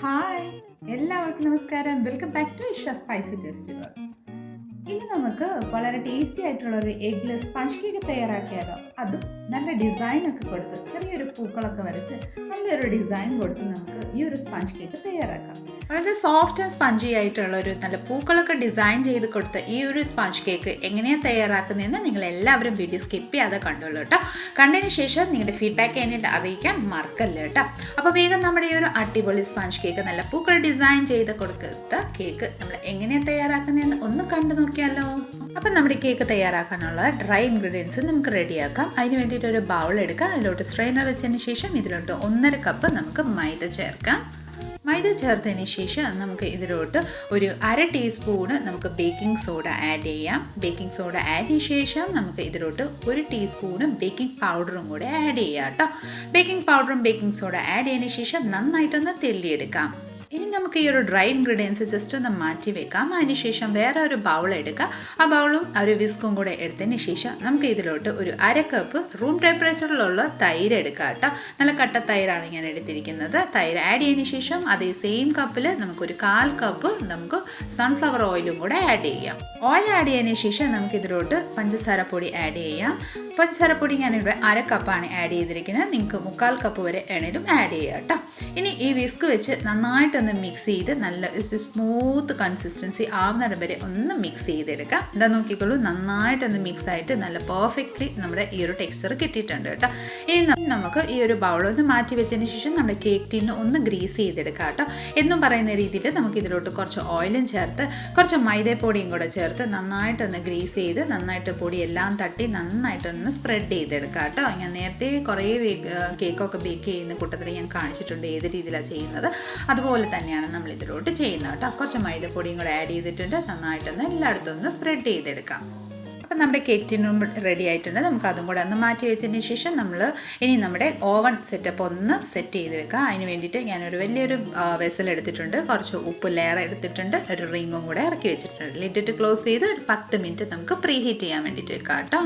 Hi എല്ലാവർക്കും നമസ്കാരം. Welcome back to Isha spicy ടെസ്റ്റുകൾ. ഇനി നമുക്ക് വളരെ ടേസ്റ്റി ആയിട്ടുള്ള ഒരു എഗ്ലെസ് സ്പഞ്ച് കേക്ക് തയ്യാറാക്കിയാലോ. അതും നല്ല ഡിസൈനൊക്കെ കൊടുത്ത് ചെറിയൊരു പൂക്കളൊക്കെ വരച്ച് നല്ലൊരു ഡിസൈൻ കൊടുത്ത് നമുക്ക് ഈ ഒരു സ്പഞ്ച് കേക്ക് തയ്യാറാക്കാം. വളരെ സോഫ്റ്റ് ആൻഡ് സ്പഞ്ചി ആയിട്ടുള്ള ഒരു നല്ല പൂക്കളൊക്കെ ഡിസൈൻ ചെയ്ത് കൊടുത്ത ഈ ഒരു സ്പഞ്ച് കേക്ക് എങ്ങനെയാണ് തയ്യാറാക്കുന്നതെന്ന് നിങ്ങൾ എല്ലാവരും വീഡിയോ സ്കിപ്പ് ചെയ്യാതെ കണ്ടോളൂ കേട്ടോ. കണ്ടതിന് ശേഷം നിങ്ങളുടെ ഫീഡ്ബാക്ക് എന്നിട്ട് അറിയിക്കാൻ മറക്കല്ല കേട്ടോ. അപ്പോൾ വേഗം നമ്മുടെ ഈ ഒരു അടിപൊളി സ്പഞ്ച് കേക്ക് നല്ല പൂക്കൾ ഡിസൈൻ ചെയ്ത് കൊടുത്ത കേക്ക് നമ്മൾ എങ്ങനെയാണ് തയ്യാറാക്കുന്നതെന്ന് ഒന്ന് കണ്ടു നോക്കിയാലോ. അപ്പം നമ്മുടെ കേക്ക് തയ്യാറാക്കാനുള്ള ഡ്രൈ ഇൻഗ്രീഡിയൻസ് നമുക്ക് റെഡിയാക്കാം. അതിന് വേണ്ടിയിട്ട് ഒരു ബൗൾ എടുക്കാം. അതിലോട്ട് സ്ട്രെയിനർ വെച്ചതിന് ശേഷം ഇതിലോട്ട് 1.5 കപ്പ് നമുക്ക് മൈദ ചേർക്കാം. മൈദ ചേർത്തതിന് ശേഷം നമുക്ക് ഇതിലോട്ട് ഒരു 1/2 ടീസ്പൂണ് നമുക്ക് ബേക്കിംഗ് സോഡ ആഡ് ചെയ്യാം. ബേക്കിംഗ് സോഡ ആഡിന് ശേഷം നമുക്ക് ഇതിലോട്ട് 1 ടീസ്പൂണ് ബേക്കിംഗ് പൗഡറും കൂടെ ആഡ് ചെയ്യാം കേട്ടോ. ബേക്കിംഗ് പൗഡറും ബേക്കിംഗ് സോഡ ആഡ് ചെയ്തതിന് ശേഷം നന്നായിട്ടൊന്ന് തെള്ളിയെടുക്കാം. ഇനി നമുക്ക് ഈ ഒരു ഡ്രൈ ഇൻഗ്രീഡിയൻസ് ജസ്റ്റ് ഒന്ന് മാറ്റി വെക്കാം. അതിനുശേഷം വേറെ ഒരു ബൗൾ എടുക്കുക. ആ ബൗളും ഒരു വിസ്കും കൂടെ എടുത്തതിന് ശേഷം നമുക്ക് ഇതിലോട്ട് ഒരു 1/2 കപ്പ് റൂം ടെമ്പറേച്ചറിലുള്ള തൈര് എടുക്കുക കേട്ടോ. നല്ല കട്ട തൈരാണ് ഞാൻ എടുത്തിരിക്കുന്നത്. തൈര് ആഡ് ചെയ്തതിന് ശേഷം അതേ സെയിം കപ്പിൽ നമുക്കൊരു 1/4 കപ്പ് നമുക്ക് സൺഫ്ലവർ ഓയിലും കൂടെ ആഡ് ചെയ്യാം. ഓയിൽ ആഡ് ചെയ്തതിന് ശേഷം നമുക്ക് ഇതിലോട്ട് പഞ്ചസാര പൊടി ആഡ് ചെയ്യാം. പഞ്ചസാര പൊടി ഞാനിവിടെ 1/2 കപ്പാണ് ആഡ് ചെയ്തിരിക്കുന്നത്. നിങ്ങൾക്ക് 1/4 കപ്പ് വരെ എണ്ണയിലും ആഡ് ചെയ്യാം കേട്ടോ. ഇനി ഈ വിസ്ക് വെച്ച് നന്നായിട്ടൊന്ന് മിക്സ് ചെയ്ത് നല്ല സ്മൂത്ത് കൺസിസ്റ്റൻസി ആവുന്നിടം വരെ ഒന്ന് മിക്സ് ചെയ്തെടുക്കാം. എന്താ നോക്കിക്കോളൂ, നന്നായിട്ടൊന്ന് മിക്സ് ആയിട്ട് നല്ല പെർഫെക്റ്റ്ലി നമ്മുടെ ഈ ഒരു ടെക്സ്ചർ കിട്ടിയിട്ടുണ്ട് കേട്ടോ. ഇനി നമുക്ക് ഈ ഒരു ബൗളൊന്ന് മാറ്റി വെച്ചതിന് ശേഷം നമ്മുടെ കേക്ക് ടീന് ഒന്ന് ഗ്രീസ് ചെയ്തെടുക്കാം കേട്ടോ. എന്നും പറയുന്ന രീതിയിൽ നമുക്ക് ഇതിലോട്ട് കുറച്ച് ഓയിലും ചേർത്ത് കുറച്ച് മൈദപ്പൊടിയും കൂടെ ചേർത്ത് നന്നായിട്ടൊന്ന് ഗ്രീസ് ചെയ്ത് നന്നായിട്ട് പൊടിയെല്ലാം തട്ടി നന്നായിട്ടൊന്ന് സ്പ്രെഡ് ചെയ്തെടുക്കാം കേട്ടോ. ഞാൻ നേരത്തെ കുറേ കേക്കൊക്കെ ബേക്ക് ചെയ്യുന്ന കൂട്ടത്തിൽ ഞാൻ കാണിച്ചിട്ടുണ്ട് ഏത് രീതിയിലാണ് ചെയ്യുന്നത്. അതുപോലെ തന്നെയാണ് നമ്മൾ ഇതിലോട്ട് ചെയ്യുന്നത് കേട്ടോ. കുറച്ച് മൈദപ്പൊടിയും കൂടെ ആഡ് ചെയ്തിട്ടുണ്ട്. നന്നായിട്ടൊന്ന് എല്ലായിടത്തും ഒന്ന് സ്പ്രെഡ് ചെയ്തെടുക്കാം. അപ്പം നമ്മുടെ കേക്ക് ടിന്നും റെഡി ആയിട്ടുണ്ട്. നമുക്ക് അതും കൂടെ ഒന്ന് മാറ്റി വെച്ചതിന് ശേഷം ഇനി നമ്മുടെ ഓവൻ സെറ്റപ്പ് ഒന്ന് സെറ്റ് ചെയ്ത് വെക്കാം. അതിന് വേണ്ടിയിട്ട് ഞാനൊരു വലിയൊരു വെസൽ എടുത്തിട്ടുണ്ട്. കുറച്ച് ഉപ്പ് ലെയർ എടുത്തിട്ടുണ്ട്. ഒരു റിങ്ങും കൂടെ ഇറക്കി വെച്ചിട്ടുണ്ട്. ലിഡിട്ട് ക്ലോസ് ചെയ്ത് ഒരു 10 മിനിറ്റ് നമുക്ക് പ്രീ ഹീറ്റ് ചെയ്യാൻ വേണ്ടിയിട്ട് വെക്കാം കേട്ടോ.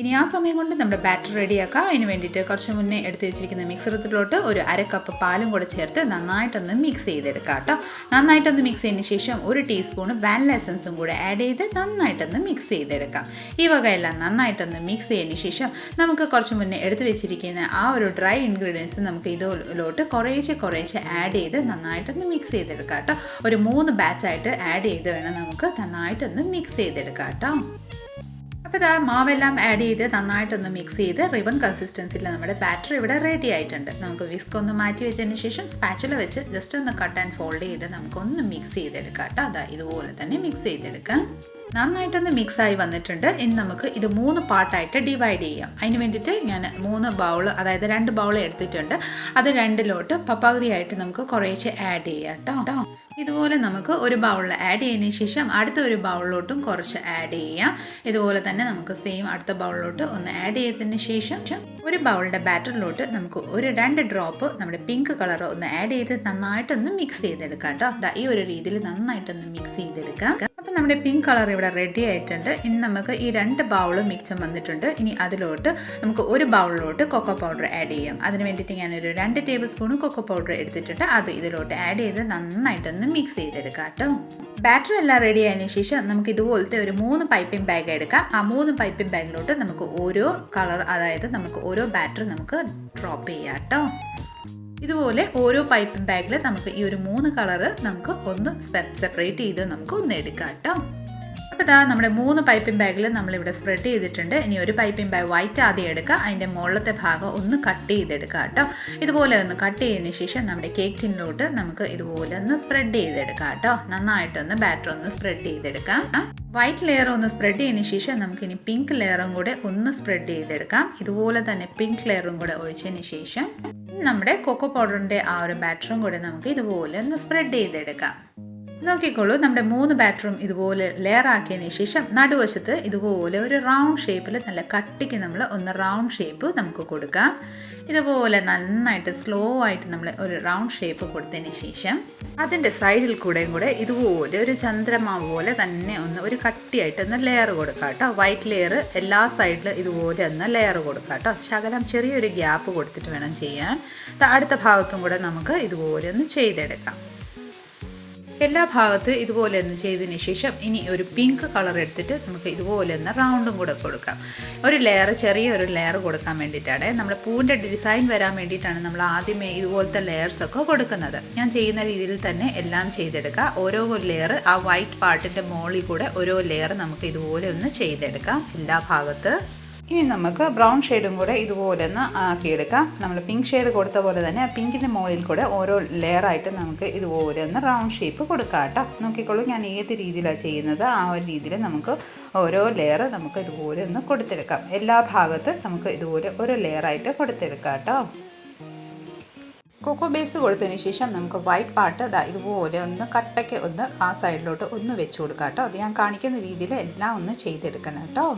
ഇനി ആ സമയം കൊണ്ട് നമ്മുടെ ബാറ്റർ റെഡിയാക്കാം. അതിന് വേണ്ടിയിട്ട് കുറച്ച് മുന്നേ എടുത്ത് വെച്ചിരിക്കുന്ന മിക്സറത്തിലോട്ട് ഒരു 1/2 കപ്പ് പാലും കൂടെ ചേർത്ത് നന്നായിട്ടൊന്ന് മിക്സ് ചെയ്തെടുക്കാം കേട്ടോ. നന്നായിട്ടൊന്ന് മിക്സ് ചെയ്തതിന് ശേഷം 1 ടീസ്പൂണ് വാനില എസൻസും കൂടെ ആഡ് ചെയ്ത് നന്നായിട്ടൊന്ന് മിക്സ് ചെയ്തെടുക്കാം. ഈ വകയെല്ലാം നന്നായിട്ടൊന്ന് മിക്സ് ചെയ്തതിന് ശേഷം നമുക്ക് കുറച്ച് മുന്നേ എടുത്ത് വെച്ചിരിക്കുന്ന ആ ഒരു ഡ്രൈ ഇൻഗ്രീഡിയൻസ് നമുക്ക് ഇതിലോട്ട് കുറേശ്ശെ ആഡ് ചെയ്ത് നന്നായിട്ടൊന്ന് മിക്സ് ചെയ്തെടുക്കാം കേട്ടോ. ഒരു 3 ബാച്ചായിട്ട് ആഡ് ചെയ്ത് വേണം നമുക്ക് നന്നായിട്ടൊന്ന് മിക്സ് ചെയ്തെടുക്കാം കേട്ടോ. അപ്പോൾ ഇതാ മാവെല്ലാം ആഡ് ചെയ്ത് നന്നായിട്ടൊന്ന് മിക്സ് ചെയ്ത് റിബൺ കൺസിസ്റ്റൻസിയിൽ നമ്മുടെ ബാറ്റർ ഇവിടെ റെഡി ആയിട്ടുണ്ട്. നമുക്ക് വിസ്ക് ഒന്ന് മാറ്റി വെച്ചതിന് ശേഷം സ്പാച്ചുല വെച്ച് ജസ്റ്റ് ഒന്ന് കട്ട് ആൻഡ് ഫോൾഡ് ചെയ്ത് നമുക്കൊന്ന് മിക്സ് ചെയ്തെടുക്കാം കേട്ടോ. അതാ ഇതുപോലെ തന്നെ മിക്സ് ചെയ്തെടുക്കാം. നന്നായിട്ടൊന്ന് മിക്സായി വന്നിട്ടുണ്ട്. ഇനി നമുക്ക് ഇത് 3 പാർട്ടായിട്ട് ഡിവൈഡ് ചെയ്യാം. അതിന് വേണ്ടിയിട്ട് ഞാൻ 3 ബൗൾ, അതായത് 2 ബൗൾ എടുത്തിട്ടുണ്ട്. അത് 2ലോട്ട് പകുതിയായിട്ട് നമുക്ക് കുറേശ്ശെ ആഡ് ചെയ്യാം കേട്ടോ. ഇതുപോലെ നമുക്ക് ഒരു ബൗളിൽ ആഡ് ചെയ്തതിന് ശേഷം അടുത്ത ഒരു ബൗളിലോട്ടും കുറച്ച് ആഡ് ചെയ്യാം. ഇതുപോലെ തന്നെ നമുക്ക് സെയിം അടുത്ത ബൗളിലോട്ട് ഒന്ന് ആഡ് ചെയ്തതിന് ശേഷം ഒരു ബൗളിൻ്റെ ബാറ്ററിലോട്ട് നമുക്ക് ഒരു 2 ഡ്രോപ്പ് നമ്മുടെ പിങ്ക് കളർ ഒന്ന് ആഡ് ചെയ്ത് നന്നായിട്ടൊന്ന് മിക്സ് ചെയ്തെടുക്കാം കേട്ടോ. ഈ ഒരു രീതിയിൽ നന്നായിട്ടൊന്ന് മിക്സ് ചെയ്തെടുക്കാം. അപ്പം നമ്മുടെ പിങ്ക് കളർ ഇവിടെ റെഡി ആയിട്ടുണ്ട്. ഇനി നമുക്ക് ഈ 2 ബൗൾ മിക്സം വന്നിട്ടുണ്ട്. ഇനി അതിലോട്ട് നമുക്ക് ഒരു ബൗളിലോട്ട് കൊക്കോ പൗഡർ ആഡ് ചെയ്യാം. അതിന് വേണ്ടിയിട്ട് ഞാനൊരു 2 ടേബിൾ സ്പൂൺ കൊക്കോ പൗഡർ എടുത്തിട്ടുണ്ട്. അത് ഇതിലോട്ട് ആഡ് ചെയ്ത് നന്നായിട്ടൊന്ന് മിക്സ് ചെയ്തെടുക്കാം കേട്ടോ. ബാറ്റർ എല്ലാം റെഡി ആയതിനു ശേഷം നമുക്ക് ഇതുപോലത്തെ ഒരു 3 പൈപ്പിംഗ് ബാഗ് എടുക്കാം. ആ 3 പൈപ്പിംഗ് ബാഗിലോട്ട് നമുക്ക് ഓരോ കളർ, അതായത് നമുക്ക് ഓരോ ബാറ്റർ നമുക്ക് ഡ്രോപ്പ് ചെയ്യാം കേട്ടോ. ഇതുപോലെ ഓരോ പൈപ്പിംഗ് ബാഗിൽ നമുക്ക് ഈ ഒരു 3 കളറ് നമുക്ക് ഒന്ന് സെപ്പറേറ്റ് ചെയ്ത് നമുക്ക് ഒന്ന് എടുക്കാം കേട്ടോ. അപ്പോൾ ഇതാ നമ്മുടെ 3 പൈപ്പിംഗ് ബാഗിൽ നമ്മളിവിടെ സ്പ്രെഡ് ചെയ്തിട്ടുണ്ട്. ഇനി ഒരു പൈപ്പിംഗ് ബാഗ് വൈറ്റ് ആദ്യം എടുക്കുക. അതിൻ്റെ മുകളിലത്തെ ഭാഗം ഒന്ന് കട്ട് ചെയ്തെടുക്കുക കേട്ടോ. ഇതുപോലെ ഒന്ന് കട്ട് ചെയ്തതിന് ശേഷം നമ്മുടെ കേക്ക് ടിന്നിലോട്ട് നമുക്ക് ഇതുപോലെ ഒന്ന് സ്പ്രെഡ് ചെയ്തെടുക്കാം കേട്ടോ. നന്നായിട്ടൊന്ന് ബാറ്റർ ഒന്ന് സ്പ്രെഡ് ചെയ്തെടുക്കാം. വൈറ്റ് ലെയർ ഒന്ന് സ്പ്രെഡ് ചെയ്തതിന് ശേഷം നമുക്കിനി പിങ്ക് ലെയറും കൂടെ ഒന്ന് സ്പ്രെഡ് ചെയ്തെടുക്കാം. ഇതുപോലെ തന്നെ പിങ്ക് ലെയറും കൂടെ ഒഴിച്ചതിന് ശേഷം നമ്മുടെ കൊക്കോ പൗഡറിൻ്റെ ആ ഒരു ബാറ്ററും കൂടെ നമുക്ക് ഇതുപോലെ ഒന്ന് സ്പ്രെഡ് ചെയ്തെടുക്കാം. നോക്കിക്കോളൂ, നമ്മുടെ 3 ബാറ്ററും ഇതുപോലെ ലെയർ ആക്കിയതിന് ശേഷം നടുവശത്ത് ഇതുപോലെ ഒരു റൗണ്ട് ഷേപ്പിൽ നല്ല കട്ടിക്ക് നമ്മൾ ഒന്ന് റൗണ്ട് ഷേപ്പ് നമുക്ക് കൊടുക്കാം. ഇതുപോലെ നന്നായിട്ട് സ്ലോ ആയിട്ട് നമ്മൾ ഒരു റൗണ്ട് ഷേപ്പ് കൊടുത്തതിന് ശേഷം അതിൻ്റെ സൈഡിൽ കൂടെ ഇതുപോലെ ഒരു ചന്ദ്രമാവ് പോലെ തന്നെ ഒരു കട്ടിയായിട്ട് ഒന്ന് ലെയർ കൊടുക്കാം കേട്ടോ. വൈറ്റ് ലെയർ എല്ലാ സൈഡിലും ഇതുപോലെ ഒന്ന് ലെയർ കൊടുക്കാം കേട്ടോ. ശകലം ചെറിയൊരു ഗ്യാപ്പ് കൊടുത്തിട്ട് വേണം ചെയ്യാൻ. അടുത്ത ഭാഗത്തും കൂടെ നമുക്ക് ഇതുപോലെ ഒന്ന് ചെയ്തെടുക്കാം. എല്ലാ ഭാഗത്തും ഇതുപോലെ ഒന്ന് ചെയ്തതിന് ശേഷം ഇനി ഒരു പിങ്ക് കളർ എടുത്തിട്ട് നമുക്ക് ഇതുപോലെ ഒന്ന് റൗണ്ടും കൂടെ കൊടുക്കാം. ചെറിയൊരു ലെയർ കൊടുക്കാൻ വേണ്ടിയിട്ടാണ്, നമ്മുടെ പൂവിൻ്റെ ഡിസൈൻ വരാൻ വേണ്ടിയിട്ടാണ് നമ്മൾ ആദ്യമേ ഇതുപോലത്തെ ലെയർസൊക്കെ കൊടുക്കുന്നത്. ഞാൻ ചെയ്യുന്ന രീതിയിൽ തന്നെ എല്ലാം ചെയ്തെടുക്കുക. ഓരോ ലെയർ ആ വൈറ്റ് പാർട്ടിൻ്റെ മുകളിൽ കൂടെ ഓരോ ലെയർ നമുക്ക് ഇതുപോലെ ഒന്ന് ചെയ്തെടുക്കാം എല്ലാ ഭാഗത്ത്. ഇനി നമുക്ക് ബ്രൗൺ ഷെയ്ഡും കൂടെ ഇതുപോലെ ഒന്ന് ആക്കിയെടുക്കാം. നമ്മൾ പിങ്ക് ഷെയ്ഡ് കൊടുത്ത പോലെ തന്നെ ആ പിങ്കിൻ്റെ മുകളിൽ കൂടെ ഓരോ ലെയറായിട്ട് നമുക്ക് ഇതുപോലെ ഒന്ന് റൗണ്ട് ഷേപ്പ് കൊടുക്കാം കേട്ടോ. നോക്കിക്കോളൂ, ഞാൻ ഏത് രീതിയിലാണ് ചെയ്യുന്നത് ആ ഒരു രീതിയിൽ നമുക്ക് ഓരോ ലെയർ നമുക്ക് ഇതുപോലെ ഒന്ന് കൊടുത്തെടുക്കാം. എല്ലാ ഭാഗത്തും നമുക്ക് ഇതുപോലെ ഒരു ലെയറായിട്ട് കൊടുത്തെടുക്കാം കേട്ടോ. കൊക്കോ ബേസ് കൊടുത്തതിന് ശേഷം നമുക്ക് വൈറ്റ് പാർട്ട് ഇതുപോലെ ഒന്ന് കട്ടയ്ക്ക് ഒന്ന് ആ സൈഡിലോട്ട് ഒന്ന് വെച്ച് കൊടുക്കാം കേട്ടോ. അത് ഞാൻ കാണിക്കുന്ന രീതിയിൽ എല്ലാം ഒന്ന് ചെയ്തെടുക്കണം കേട്ടോ.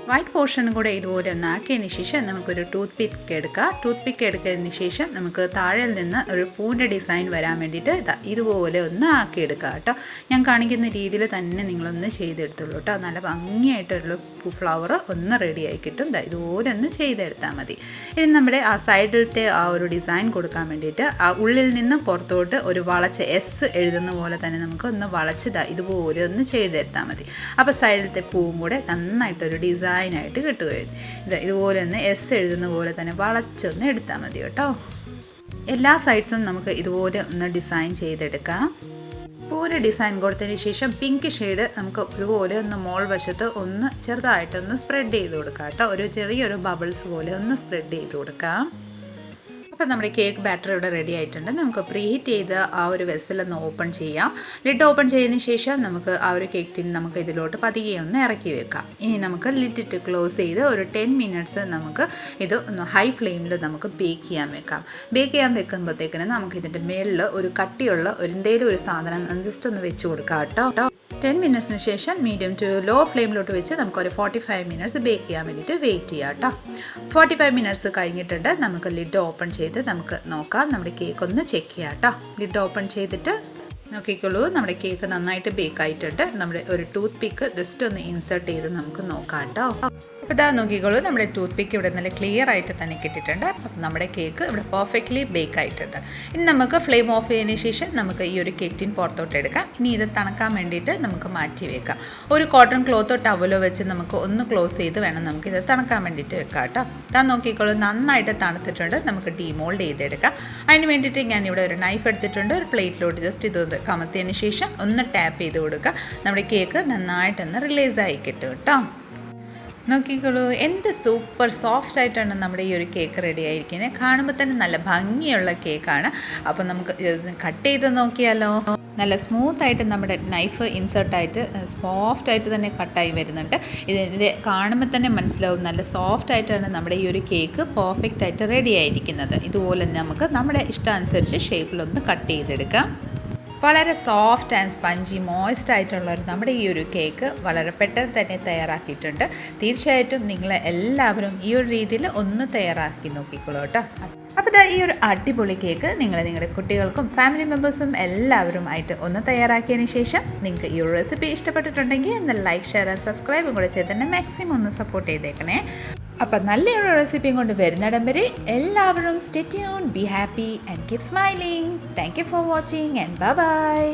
വൈറ്റ് പോർഷനും കൂടെ ഇതുപോലെ ഒന്ന് ആക്കിയതിന് ശേഷം നമുക്കൊരു ടൂത്ത് പിക്ക് എടുക്കാം. ടൂത്ത് പിക്ക് എടുത്തതിന് ശേഷം നമുക്ക് താഴെ നിന്ന് ഒരു പൂവിൻ്റെ ഡിസൈൻ വരാൻ വേണ്ടിയിട്ട് ഇതുപോലെ ഒന്ന് ആക്കിയെടുക്കുക കേട്ടോ. ഞാൻ കാണിക്കുന്ന രീതിയിൽ തന്നെ നിങ്ങളൊന്ന് ചെയ്തെടുത്തുള്ളൂ കേട്ടോ. നല്ല ഭംഗിയായിട്ടുള്ള ഫ്ലവർ ഒന്ന് റെഡിയായി കിട്ടും. ഇതുപോലെ ഒന്ന് ചെയ്തെടുത്താൽ മതി. ഇനി നമ്മുടെ ആ സൈഡിലത്തെ ആ ഒരു ഡിസൈൻ കൊടുക്കാൻ വേണ്ടിയിട്ട് ആ ഉള്ളിൽ നിന്ന് പുറത്തോട്ട് ഒരു വളച്ച് എസ് എഴുതുന്ന പോലെ തന്നെ നമുക്ക് ഒന്ന് വളച്ച് ഇതുപോലെ ഒന്ന് ചെയ്തെടുത്താൽ മതി. അപ്പോൾ സൈഡിലത്തെ പൂവും കൂടെ നന്നായിട്ടൊരു ഡിസൈനായിട്ട് കിട്ടുകയായിരുന്നു. ഇതുപോലെ ഒന്ന് എസ് എഴുതുന്ന പോലെ തന്നെ വളച്ചൊന്ന് എടുത്താൽ മതി കേട്ടോ. എല്ലാ സൈഡ്സും നമുക്ക് ഇതുപോലെ ഒന്ന് ഡിസൈൻ ചെയ്തെടുക്കാം. പൂവിൻ്റെ ഡിസൈൻ കൊടുത്തതിന് ശേഷം പിങ്ക് ഷെയ്ഡ് നമുക്ക് ഇതുപോലെ ഒന്ന് മോൾ വശത്ത് ഒന്ന് ചെറുതായിട്ടൊന്ന് സ്പ്രെഡ് ചെയ്ത് കൊടുക്കാം കേട്ടോ. ഒരു ചെറിയൊരു ബബിൾസ് പോലെ ഒന്ന് സ്പ്രെഡ് ചെയ്ത് കൊടുക്കാം. അപ്പോൾ നമ്മുടെ കേക്ക് ബാറ്റർ ഇവിടെ റെഡി ആയിട്ടുണ്ട്. നമുക്ക് പ്രീഹീറ്റ് ചെയ്ത് ആ ഒരു വെസലൊന്ന് ഓപ്പൺ ചെയ്യാം. ലിഡ് ഓപ്പൺ ചെയ്തതിന് ശേഷം നമുക്ക് ആ ഒരു കേക്ക് ടിൻ നമുക്ക് ഇതിലോട്ട് പതിയെ ഒന്ന് ഇറക്കി വെക്കാം. ഇനി നമുക്ക് ലിഡിട്ട് ക്ലോസ് ചെയ്ത് ഒരു 10 മിനിറ്റ്സ് നമുക്ക് ഇത് ഒന്ന് ഹൈ ഫ്ലെയിമിൽ നമുക്ക് ബേക്ക് ചെയ്യാൻ വെക്കാം. ബേക്ക് ചെയ്യാൻ വെക്കുമ്പോഴത്തേക്കിന് നമുക്ക് ഇതിൻ്റെ മേളിൽ ഒരു കട്ടിയുള്ള എന്തെങ്കിലും ഒരു സാധനം ജസ്റ്റ് ഒന്ന് വെച്ച് കൊടുക്കാം കേട്ടോ. 10 മിനിറ്റ്സിന് ശേഷം മീഡിയം ടു ലോ ഫ്ലെയിമിലോട്ട് വെച്ച് നമുക്കൊരു 45 മിനിറ്റ്സ് ബേക്ക് ചെയ്യാൻ വേണ്ടിയിട്ട് വെയിറ്റ് ചെയ്യാം കേട്ടോ. 45 മിനിറ്റ്സ് കഴിഞ്ഞിട്ടുണ്ട്. നമുക്ക് ലിഡ് ഓപ്പൺ ചെയ്ത് നമുക്ക് നോക്കാം. നമ്മുടെ കേക്ക് ഒന്ന് ചെക്ക് ചെയ്യാം കേട്ടോ. ലിഡ് ഓപ്പൺ ചെയ്തിട്ട് നോക്കിക്കോളൂ, നമ്മുടെ കേക്ക് നന്നായിട്ട് ബേക്ക് ആയിട്ടുണ്ട്. നമ്മുടെ ഒരു ടൂത്ത് പിക്ക് ജസ്റ്റ് ഒന്ന് ഇൻസേർട്ട് ചെയ്ത് നമുക്ക് നോക്കാം കേട്ടോ. അപ്പോൾ ഇതാ നോക്കിക്കോളൂ, നമ്മുടെ ടൂത്ത് പിക്ക് ഇവിടെ നല്ല ക്ലിയർ ആയിട്ട് തന്നെ കിട്ടിയിട്ടുണ്ട്. അപ്പം നമ്മുടെ കേക്ക് ഇവിടെ പെർഫെക്റ്റ്ലി ബേക്ക് ആയിട്ടുണ്ട്. ഇനി നമുക്ക് ഫ്ലെയിം ഓഫ് ചെയ്തതിന് ശേഷം നമുക്ക് ഈ ഒരു കേക്ക് ടിൻ പുറത്തോട്ട് എടുക്കാം. ഇനി ഇത് തണുക്കാൻ വേണ്ടിയിട്ട് നമുക്ക് മാറ്റി വെക്കാം. ഒരു കോട്ടൺ ക്ലോത്തോ ടവലോ വെച്ച് നമുക്ക് ഒന്ന് ക്ലോസ് ചെയ്ത് വേണം നമുക്കിത് തണുക്കാൻ വേണ്ടിയിട്ട് വെക്കാം കേട്ടോ. ഇതാ നോക്കിക്കോളൂ, നന്നായിട്ട് തണുത്തിട്ടുണ്ട്. നമുക്ക് ഡീമോൾഡ് ചെയ്തെടുക്കാം. അതിന് വേണ്ടിയിട്ട് ഞാനിവിടെ ഒരു നൈഫ് എടുത്തിട്ടുണ്ട്. ഒരു പ്ലേറ്റിലോട്ട് ജസ്റ്റ് ഇത് കമത്തിയതിന് ശേഷം ഒന്ന് ടാപ്പ് ചെയ്ത് കൊടുക്കുക. നമ്മുടെ കേക്ക് നന്നായിട്ടൊന്ന് റിലീസ് ആയി കിട്ടും കേട്ടോ. നോക്കിക്കോളൂ, എന്ത് സൂപ്പർ സോഫ്റ്റ് ആയിട്ടാണ് നമ്മുടെ ഈ ഒരു കേക്ക് റെഡി ആയിരിക്കുന്നത്. കാണുമ്പോൾ തന്നെ നല്ല ഭംഗിയുള്ള കേക്കാണ്. അപ്പോൾ നമുക്ക് കട്ട് ചെയ്ത് നോക്കിയാലോ. നല്ല സ്മൂത്തായിട്ട് നമ്മുടെ നൈഫ് ഇൻസേർട്ടായിട്ട് സോഫ്റ്റായിട്ട് തന്നെ കട്ടായി വരുന്നുണ്ട്. ഇതിൻ്റെ കാണുമ്പോൾ തന്നെ മനസ്സിലാവും നല്ല സോഫ്റ്റായിട്ടാണ് നമ്മുടെ ഈ ഒരു കേക്ക് പെർഫെക്റ്റ് ആയിട്ട് റെഡി ആയിരിക്കുന്നത്. ഇതുപോലെ നമുക്ക് നമ്മുടെ ഇഷ്ടാനുസരിച്ച് ഷേപ്പിലൊന്ന് കട്ട് ചെയ്തെടുക്കാം. വളരെ സോഫ്റ്റ് ആൻഡ് സ്പഞ്ചി മോയ്സ്റ്റ് ആയിട്ടുള്ള നമ്മുടെ ഈ ഒരു കേക്ക് വളരെ പെട്ടെന്ന് തന്നെ തയ്യാറാക്കിയിട്ടുണ്ട്. തീർച്ചയായിട്ടും നിങ്ങൾ എല്ലാവരും ഈ ഒരു രീതിയിൽ ഒന്ന് തയ്യാറാക്കി നോക്കിക്കോളൂ കേട്ടോ. അപ്പോൾ ഈ ഒരു അടിപൊളി കേക്ക് നിങ്ങൾ നിങ്ങളുടെ കുട്ടികൾക്കും ഫാമിലി മെമ്പേഴ്സും എല്ലാവരും ആയിട്ട് ഒന്ന് തയ്യാറാക്കിയതിന് ശേഷം നിങ്ങൾക്ക് ഈ ഒരു റെസിപ്പി ഇഷ്ടപ്പെട്ടിട്ടുണ്ടെങ്കിൽ ഒന്ന് ലൈക്ക്, ഷെയർ ആൻഡ് സബ്സ്ക്രൈബും കൂടെ ചെയ്ത് തന്നെ മാക്സിമം ഒന്ന് സപ്പോർട്ട് ചെയ്തേക്കണേ. അപ്പം നല്ലൊരു റെസിപ്പിയും കൊണ്ട് വരുന്നിടം വരെ എല്ലാവരും stay tuned, be happy and keep smiling. Thank you for watching and bye bye.